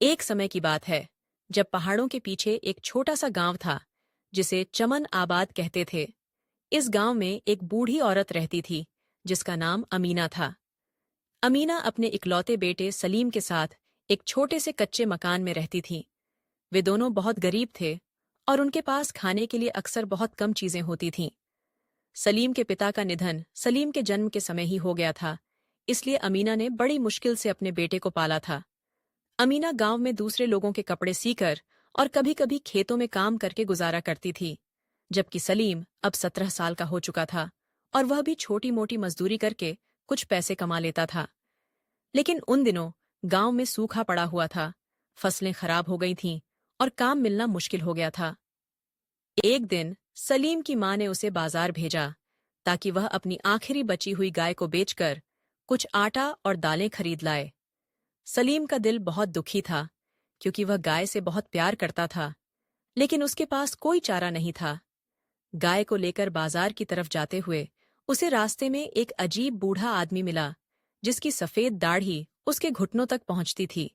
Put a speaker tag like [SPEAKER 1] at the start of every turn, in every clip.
[SPEAKER 1] एक समय की बात है जब पहाड़ों के पीछे एक छोटा सा गांव था जिसे चमन आबाद कहते थे। इस गांव में एक बूढ़ी औरत रहती थी जिसका नाम अमीना था। अमीना अपने इकलौते बेटे सलीम के साथ एक छोटे से कच्चे मकान में रहती थी। वे दोनों बहुत गरीब थे और उनके पास खाने के लिए अक्सर बहुत कम चीजें होती थीं। सलीम के पिता का निधन सलीम के जन्म के समय ही हो गया था, इसलिए अमीना ने बड़ी मुश्किल से अपने बेटे को पाला था। अमीना गांव में दूसरे लोगों के कपड़े सीकर और कभी-कभी खेतों में काम करके गुजारा करती थी, जबकि सलीम अब 17 साल का हो चुका था और वह भी छोटी-मोटी मजदूरी करके कुछ पैसे कमा लेता था। लेकिन उन दिनों गांव में सूखा पड़ा हुआ था, फसलें खराब हो गई थीं और काम मिलना मुश्किल हो गया था। एक दिन सलीम की मां ने उसे बाजार भेजा ताकि वह अपनी आखिरी बची हुई गाय को बेचकर कुछ आटा और दालें खरीद लाए। सलीम का दिल बहुत दुखी था क्योंकि वह गाय से बहुत प्यार करता था, लेकिन उसके पास कोई चारा नहीं था। गाय को लेकर बाजार की तरफ जाते हुए उसे रास्ते में एक अजीब बूढ़ा आदमी मिला जिसकी सफेद दाढ़ी उसके घुटनों तक पहुंचती थी।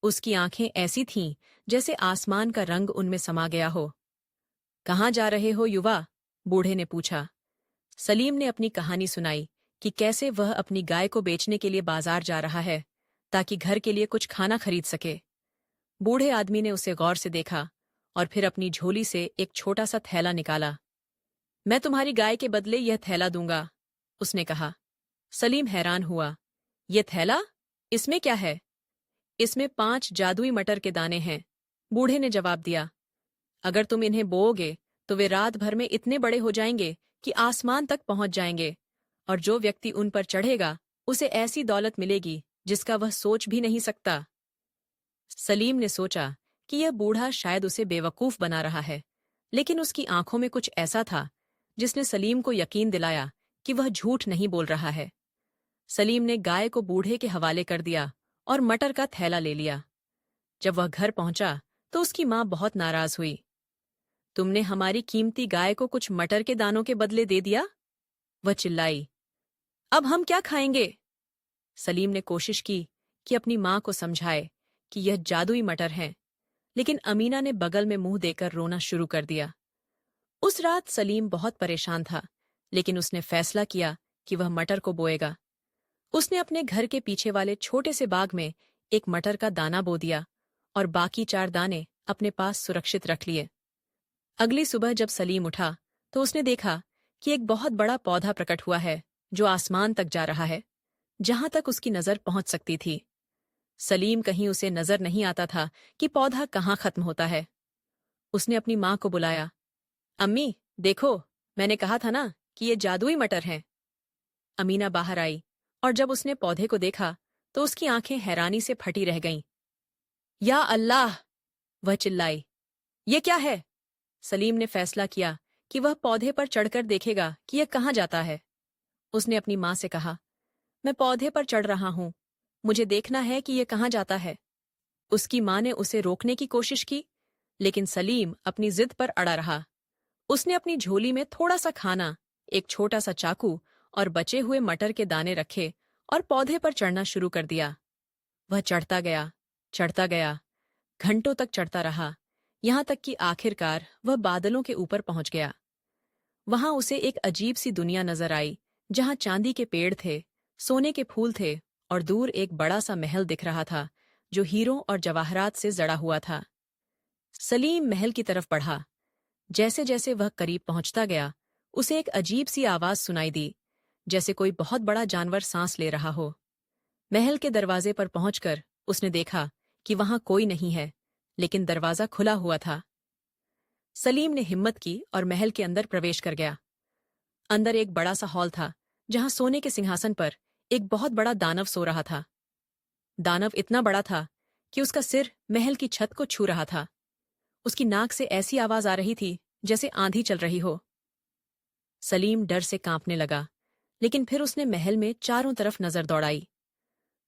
[SPEAKER 1] उसकी आंखें ऐसी थीं जैसे आसमान का रंग उनमें समा गया हो। कहाँ जा रहे हो युवा? बूढ़े ने पूछा। सलीम ने अपनी कहानी सुनाई कि कैसे वह अपनी गाय को बेचने के लिए बाजार जा रहा है ताकि घर के लिए कुछ खाना खरीद सके। बूढ़े आदमी ने उसे गौर से देखा और फिर अपनी झोली से एक छोटा सा थैला निकाला। मैं तुम्हारी गाय के बदले यह थैला दूंगा, उसने कहा। सलीम हैरान हुआ। यह थैला? इसमें क्या है? इसमें 5 जादुई मटर के दाने हैं, बूढ़े ने जवाब दिया। अगर तुम इन्हें बोओगे तो वे रात भर में इतने बड़े हो जाएंगे कि आसमान तक पहुंच जाएंगे, और जो व्यक्ति उन पर चढ़ेगा उसे ऐसी दौलत मिलेगी जिसका वह सोच भी नहीं सकता। सलीम ने सोचा कि यह बूढ़ा शायद उसे बेवकूफ बना रहा है, लेकिन उसकी आंखों में कुछ ऐसा था जिसने सलीम को यकीन दिलाया कि वह झूठ नहीं बोल रहा है। सलीम ने गाय को बूढ़े के हवाले कर दिया और मटर का थैला ले लिया। जब वह घर पहुंचा तो उसकी मां बहुत नाराज हुई। तुमने हमारी कीमती गाय को कुछ मटर के दानों के बदले दे दिया? वह चिल्लाई। अब हम क्या खाएंगे? सलीम ने कोशिश की कि अपनी मां को समझाए कि यह जादुई मटर हैं, लेकिन अमीना ने बगल में मुंह देकर रोना शुरू कर दिया। उस रात सलीम बहुत परेशान था, लेकिन उसने फैसला किया कि वह मटर को बोएगा। उसने अपने घर के पीछे वाले छोटे से बाग में एक मटर का दाना बो दिया और बाकी 4 दाने अपने पास सुरक्षित रख लिए। अगली सुबह जब सलीम उठा तो उसने देखा कि एक बहुत बड़ा पौधा प्रकट हुआ है जो आसमान तक जा रहा है, जहां तक उसकी नजर पहुंच सकती थी। सलीम कहीं उसे नजर नहीं आता था कि पौधा कहाँ खत्म होता है। उसने अपनी मां को बुलाया। अम्मी, देखो, मैंने कहा था ना कि ये जादुई मटर हैं। अमीना बाहर आई और जब उसने पौधे को देखा तो उसकी आंखें हैरानी से फटी रह गईं। या अल्लाह! वह चिल्लाई। ये क्या है? सलीम ने फैसला किया कि वह पौधे पर चढ़कर देखेगा कि यह कहाँ जाता है। उसने अपनी मां से कहा, मैं पौधे पर चढ़ रहा हूं, मुझे देखना है कि यह कहाँ जाता है। उसकी मां ने उसे रोकने की कोशिश की, लेकिन सलीम अपनी जिद पर अड़ा रहा। उसने अपनी झोली में थोड़ा सा खाना, एक छोटा सा चाकू और बचे हुए मटर के दाने रखे और पौधे पर चढ़ना शुरू कर दिया। वह चढ़ता गया, घंटों तक चढ़ता रहा, यहां तक कि आखिरकार वह बादलों के ऊपर पहुंच गया। वहां उसे एक अजीब सी दुनिया नजर आई, जहां चांदी के पेड़ थे, सोने के फूल थे और दूर एक बड़ा सा महल दिख रहा था जो हीरों और जवाहरात से जड़ा हुआ था। सलीम महल की तरफ बढ़ा। जैसे जैसे वह करीब पहुंचता गया, उसे एक अजीब सी आवाज सुनाई दी, जैसे कोई बहुत बड़ा जानवर सांस ले रहा हो। महल के दरवाजे पर पहुंचकर उसने देखा कि वहां कोई नहीं है, लेकिन दरवाजा खुला हुआ था। सलीम ने हिम्मत की और महल के अंदर प्रवेश कर गया। अंदर एक बड़ा सा हॉल था, जहां सोने के सिंहासन पर एक बहुत बड़ा दानव सो रहा था। दानव इतना बड़ा था कि उसका सिर महल की छत को छू रहा था। उसकी नाक से ऐसी आवाज आ रही थी जैसे आंधी चल रही हो। सलीम डर से कांपने लगा, लेकिन फिर उसने महल में चारों तरफ नजर दौड़ाई।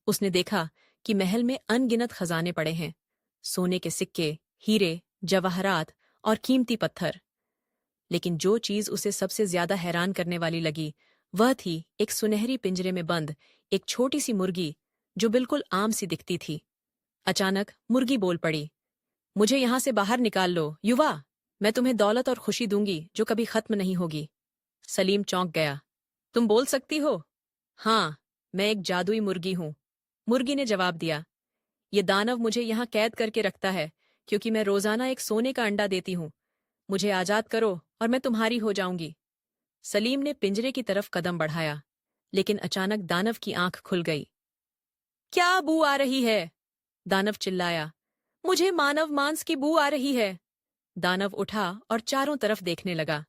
[SPEAKER 1] उसने देखा कि महल में अनगिनत खजाने पड़े हैं, सोने के सिक्के, हीरे, जवाहरात और कीमती पत्थर। लेकिन जो चीज उसे सबसे ज्यादा हैरान करने वाली लगी वह थी एक सुनहरी पिंजरे में बंद एक छोटी सी मुर्गी जो बिल्कुल आम सी दिखती थी। अचानक मुर्गी बोल पड़ी, मुझे यहां से बाहर निकाल लो, युवा। मैं तुम्हें दौलत और खुशी दूंगी जो कभी खत्म नहीं होगी। सलीम चौंक गया। तुम बोल सकती हो? हाँ, मैं एक जादुई मुर्गी हूं। मुर्गी ने जवाब दिया, ये दानव मुझे यहाँ कैद करके रखता है क्योंकि मैं रोजाना एक सोने का अंडा देती हूँ। मुझे आजाद करो और मैं तुम्हारी हो जाऊंगी। सलीम ने पिंजरे की तरफ कदम बढ़ाया, लेकिन अचानक दानव की आंख खुल गई। क्या बू आ रही है? दानव चिल्लाया, मुझे मानव मांस की बू आ रही है। दानव उठा और चारों तरफ देखने लगा।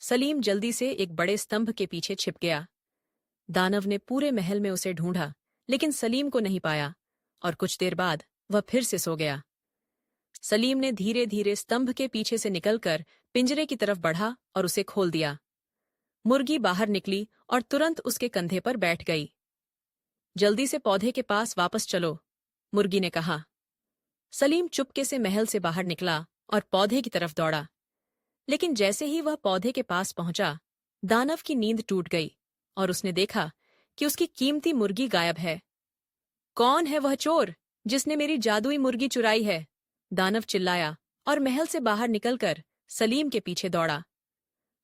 [SPEAKER 1] सलीम जल्दी से एक बड़े स्तंभ के पीछे छिप गया। दानव ने पूरे महल में उसे ढूंढा, लेकिन सलीम को नहीं पाया और कुछ देर बाद वह फिर से सो गया। सलीम ने धीरे धीरे स्तंभ के पीछे से निकलकर पिंजरे की तरफ बढ़ा और उसे खोल दिया। मुर्गी बाहर निकली और तुरंत उसके कंधे पर बैठ गई। जल्दी से पौधे के पास वापस चलो, मुर्गी ने कहा। सलीम चुपके से महल से बाहर निकला और पौधे की तरफ दौड़ा। लेकिन जैसे ही वह पौधे के पास पहुंचा, दानव की नींद टूट गई और उसने देखा कि उसकी कीमती मुर्गी गायब है। कौन है वह चोर जिसने मेरी जादुई मुर्गी चुराई है? दानव चिल्लाया और महल से बाहर निकलकर सलीम के पीछे दौड़ा।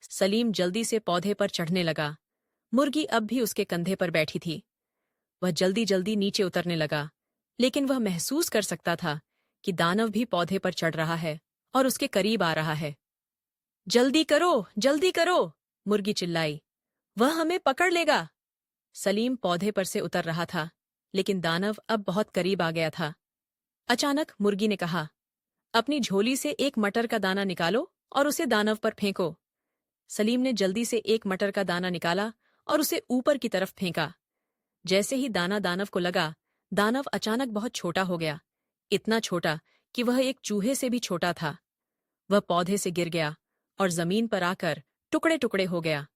[SPEAKER 1] सलीम जल्दी से पौधे पर चढ़ने लगा। मुर्गी अब भी उसके कंधे पर बैठी थी। वह जल्दी जल्दी नीचे उतरने लगा, लेकिन वह महसूस कर सकता था कि दानव भी पौधे पर चढ़ रहा है और उसके करीब आ रहा है। जल्दी करो, जल्दी करो, मुर्गी चिल्लाई, वह हमें पकड़ लेगा। सलीम पौधे पर से उतर रहा था, लेकिन दानव अब बहुत करीब आ गया था। अचानक मुर्गी ने कहा, अपनी झोली से एक मटर का दाना निकालो और उसे दानव पर फेंको। सलीम ने जल्दी से एक मटर का दाना निकाला और उसे ऊपर की तरफ फेंका। जैसे ही दाना दानव को लगा, दानव अचानक बहुत छोटा हो गया, इतना छोटा कि वह एक चूहे से भी छोटा था। वह पौधे से गिर गया और जमीन पर आकर टुकड़े टुकड़े हो गया।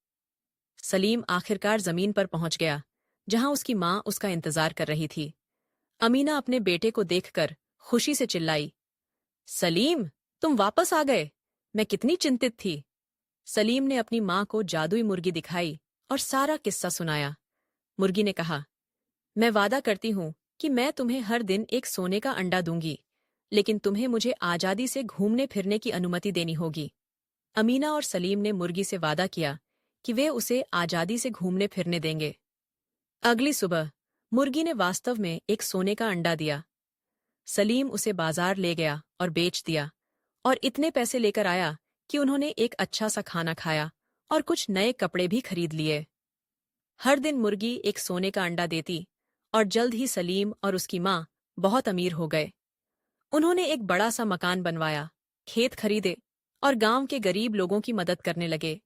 [SPEAKER 1] सलीम आखिरकार जमीन पर पहुंच गया, जहां उसकी मां उसका इंतजार कर रही थी। अमीना अपने बेटे को देखकर खुशी से चिल्लाई, सलीम, तुम वापस आ गए। मैं कितनी चिंतित थी। सलीम ने अपनी मां को जादुई मुर्गी दिखाई और सारा किस्सा सुनाया। मुर्गी ने कहा, मैं वादा करती हूं कि मैं तुम्हें हर दिन एक सोने का अंडा दूंगी, लेकिन तुम्हें मुझे आजादी से घूमने फिरने की अनुमति देनी होगी। अमीना और सलीम ने मुर्गी से वादा किया कि वे उसे आजादी से घूमने फिरने देंगे। अगली सुबह मुर्गी ने वास्तव में एक सोने का अंडा दिया। सलीम उसे बाजार ले गया और बेच दिया और इतने पैसे लेकर आया कि उन्होंने एक अच्छा सा खाना खाया और कुछ नए कपड़े भी खरीद लिए। हर दिन मुर्गी एक सोने का अंडा देती और जल्द ही सलीम और उसकी मां बहुत अमीर हो गए। उन्होंने एक बड़ा सा मकान बनवाया, खेत खरीदे और गांव के गरीब लोगों की मदद करने लगे।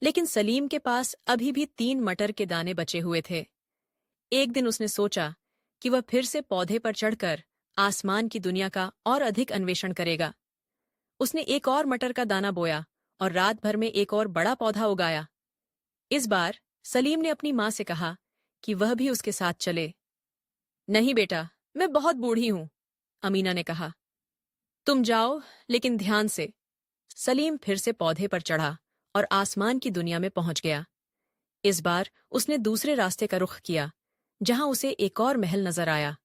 [SPEAKER 1] लेकिन सलीम के पास अभी भी 3 मटर के दाने बचे हुए थे। एक दिन उसने सोचा कि वह फिर से पौधे पर चढ़कर आसमान की दुनिया का और अधिक अन्वेषण करेगा। उसने एक और मटर का दाना बोया और रात भर में एक और बड़ा पौधा उगाया। इस बार सलीम ने अपनी मां से कहा कि वह भी उसके साथ चले। नहीं बेटा, मैं बहुत बूढ़ी हूं, अमीना ने कहा। तुम जाओ, लेकिन ध्यान से। सलीम फिर से पौधे पर चढ़ा और आसमान की दुनिया में पहुंच गया। इस बार उसने दूसरे रास्ते का रुख किया, जहां उसे एक और महल नजर आया।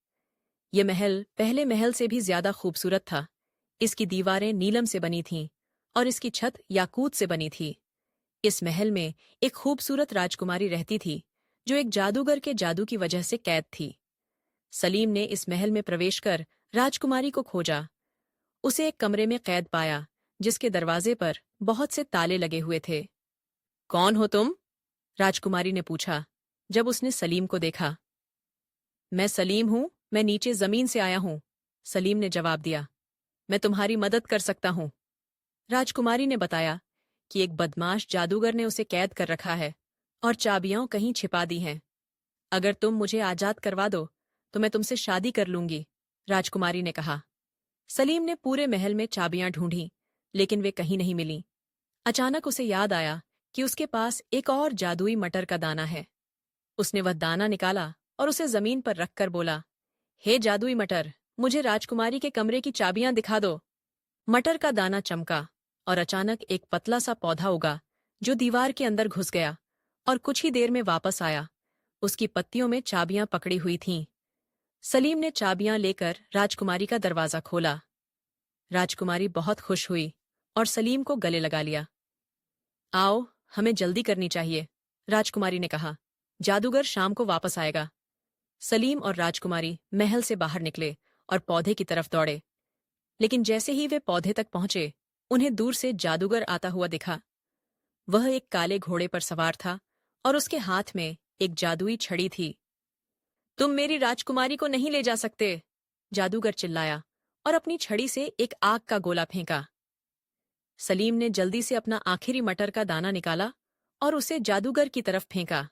[SPEAKER 1] यह महल पहले महल से भी ज्यादा खूबसूरत था। इसकी दीवारें नीलम से बनी थीं और इसकी छत याकूत से बनी थी। इस महल में एक खूबसूरत राजकुमारी रहती थी, जो एक जादूगर के जादू की वजह से कैद थी। सलीम ने इस महल में प्रवेश कर राजकुमारी को खोजा। उसे एक कमरे में कैद पाया, जिसके दरवाजे पर बहुत से ताले लगे हुए थे। कौन हो तुम? राजकुमारी ने पूछा, जब उसने सलीम को देखा। मैं सलीम हूं, मैं नीचे जमीन से आया हूं, सलीम ने जवाब दिया। मैं तुम्हारी मदद कर सकता हूं। राजकुमारी ने बताया कि एक बदमाश जादूगर ने उसे कैद कर रखा है और चाबियां कहीं छिपा दी हैं। अगर तुम मुझे आजाद करवा दो तो मैं तुमसे शादी कर लूंगी, राजकुमारी ने कहा। सलीम ने पूरे महल में चाबियां ढूंढी, लेकिन वे कहीं नहीं मिलीं। अचानक उसे याद आया कि उसके पास एक और जादुई मटर का दाना है। उसने वह दाना निकाला और उसे जमीन पर रखकर बोला, हे जादुई मटर, मुझे राजकुमारी के कमरे की चाबियां दिखा दो। मटर का दाना चमका और अचानक एक पतला सा पौधा उगा, जो दीवार के अंदर घुस गया और कुछ ही देर में वापस आया। उसकी पत्तियों में चाबियां पकड़ी हुई थीं। सलीम ने चाबियां लेकर राजकुमारी का दरवाजा खोला। राजकुमारी बहुत खुश हुई और सलीम को गले लगा लिया। आओ, हमें जल्दी करनी चाहिए, राजकुमारी ने कहा। जादूगर शाम को वापस आएगा। सलीम और राजकुमारी महल से बाहर निकले और पौधे की तरफ दौड़े। लेकिन जैसे ही वे पौधे तक पहुंचे, उन्हें दूर से जादूगर आता हुआ दिखा। वह एक काले घोड़े पर सवार था और उसके हाथ में एक जादुई छड़ी थी। तुम मेरी राजकुमारी को नहीं ले जा सकते, जादूगर चिल्लाया और अपनी छड़ी से एक आग का गोला फेंका। सलीम ने जल्दी से अपना आखिरी मटर का दाना निकाला और उसे जादूगर की तरफ फेंका।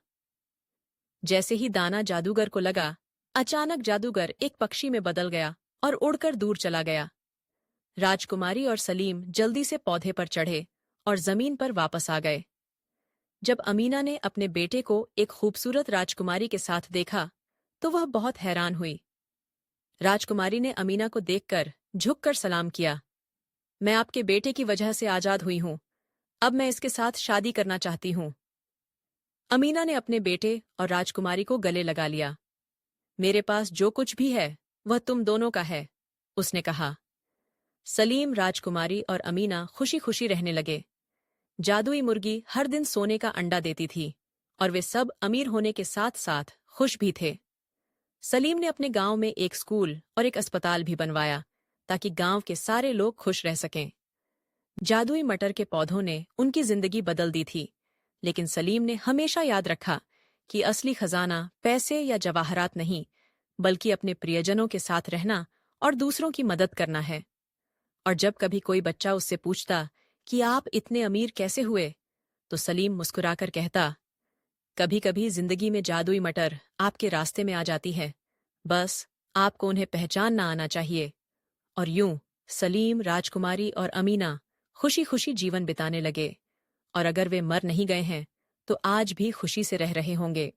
[SPEAKER 1] जैसे ही दाना जादूगर को लगा, अचानक जादूगर एक पक्षी में बदल गया और उड़कर दूर चला गया। राजकुमारी और सलीम जल्दी से पौधे पर चढ़े और जमीन पर वापस आ गए। जब अमीना ने अपने बेटे को एक खूबसूरत राजकुमारी के साथ देखा, तो वह बहुत हैरान हुई। राजकुमारी ने अमीना को देखकर झुककर सलाम किया। मैं आपके बेटे की वजह से आजाद हुई हूं। अब मैं इसके साथ शादी करना चाहती हूं। अमीना ने अपने बेटे और राजकुमारी को गले लगा लिया। मेरे पास जो कुछ भी है, वह तुम दोनों का है, उसने कहा। सलीम, राजकुमारी और अमीना खुशी खुशी रहने लगे। जादुई मुर्गी हर दिन सोने का अंडा देती थी और वे सब अमीर होने के साथ साथ खुश भी थे। सलीम ने अपने गांव में एक स्कूल और एक अस्पताल भी बनवाया ताकि गांव के सारे लोग खुश रह सकें। जादुई मटर के पौधों ने उनकी जिंदगी बदल दी थी, लेकिन सलीम ने हमेशा याद रखा कि असली खजाना पैसे या जवाहरात नहीं, बल्कि अपने प्रियजनों के साथ रहना और दूसरों की मदद करना है। और जब कभी कोई बच्चा उससे पूछता कि आप इतने अमीर कैसे हुए, तो सलीम मुस्कुराकर कहता, कभी कभी जिंदगी में जादुई मटर आपके रास्ते में आ जाती है, बस आपको उन्हें पहचानना आना चाहिए। और यूं सलीम, राजकुमारी और अमीना खुशी खुशी जीवन बिताने लगे। और अगर वे मर नहीं गए हैं, तो आज भी खुशी से रह रहे होंगे।